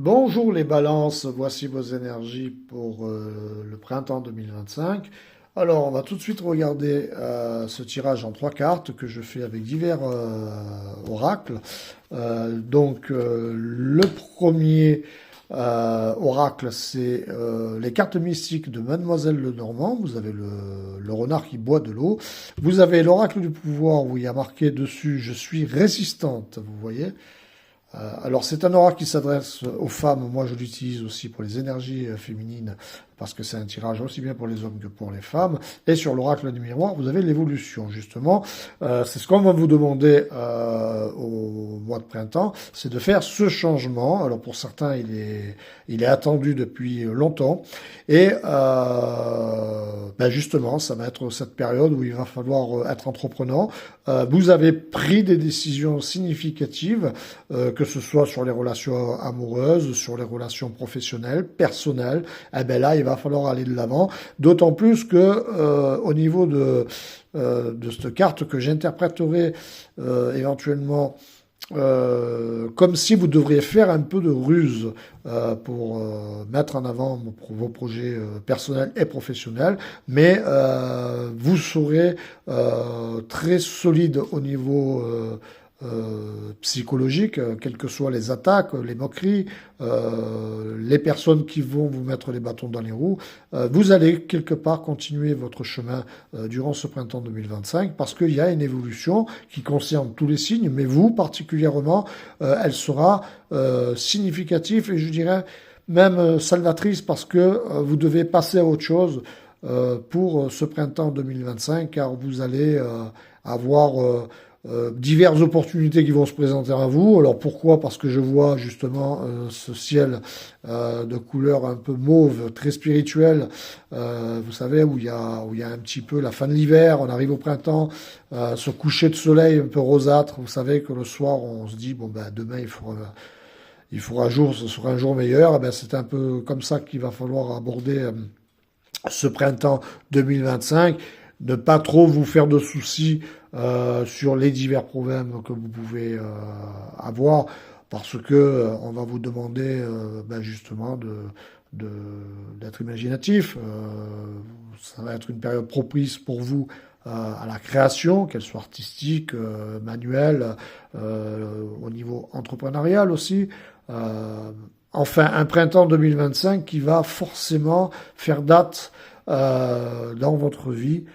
Bonjour les balances, voici vos énergies pour le printemps 2025. Alors on va tout de suite regarder ce tirage en trois cartes que je fais avec divers oracles. Le premier oracle, c'est les cartes mystiques de Mademoiselle Lenormand. Vous avez le renard qui boit de l'eau. Vous avez l'oracle du pouvoir où il y a marqué dessus « Je suis résistante », vous voyez. Alors c'est un oracle qui s'adresse aux femmes, moi je l'utilise aussi pour les énergies féminines, parce que c'est un tirage aussi bien pour les hommes que pour les femmes. Et sur l'oracle du miroir, vous avez l'évolution, justement. C'est ce qu'on va vous demander au mois de printemps, c'est de faire ce changement. Alors pour certains, il est attendu depuis longtemps. Et justement, ça va être cette période où il va falloir être entreprenant. Vous avez pris des décisions significatives, que ce soit sur les relations amoureuses, sur les relations professionnelles, personnelles. Eh ben là, il va falloir aller de l'avant. D'autant plus que au niveau de cette carte que j'interpréterai éventuellement comme si vous devriez faire un peu de ruse pour mettre en avant vos projets personnels et professionnels, mais vous serez très solide au niveau psychologique, quelles que soient les attaques, les moqueries, les personnes qui vont vous mettre les bâtons dans les roues. Vous allez quelque part continuer votre chemin durant ce printemps 2025 parce qu'il y a une évolution qui concerne tous les signes, mais vous particulièrement, elle sera significative et je dirais même salvatrice parce que vous devez passer à autre chose pour ce printemps 2025 car vous allez avoir diverses opportunités qui vont se présenter à vous. Alors pourquoi? Parce que je vois justement ce ciel de couleur un peu mauve, très spirituel, vous savez, où il y a un petit peu la fin de l'hiver, on arrive au printemps, ce coucher de soleil un peu rosâtre, vous savez que le soir on se dit, bon ben demain il fera jour, ce sera un jour meilleur. Eh ben, c'est un peu comme ça qu'il va falloir aborder ce printemps 2025. Ne pas trop vous faire de soucis sur les divers problèmes que vous pouvez avoir, parce que on va vous demander justement d'être imaginatif. Ça va être une période propice pour vous à la création, qu'elle soit artistique, manuelle, au niveau entrepreneurial aussi. Enfin, un printemps 2025 qui va forcément faire date dans votre vie.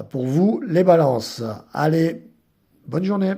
Pour vous, les balances. Allez, bonne journée.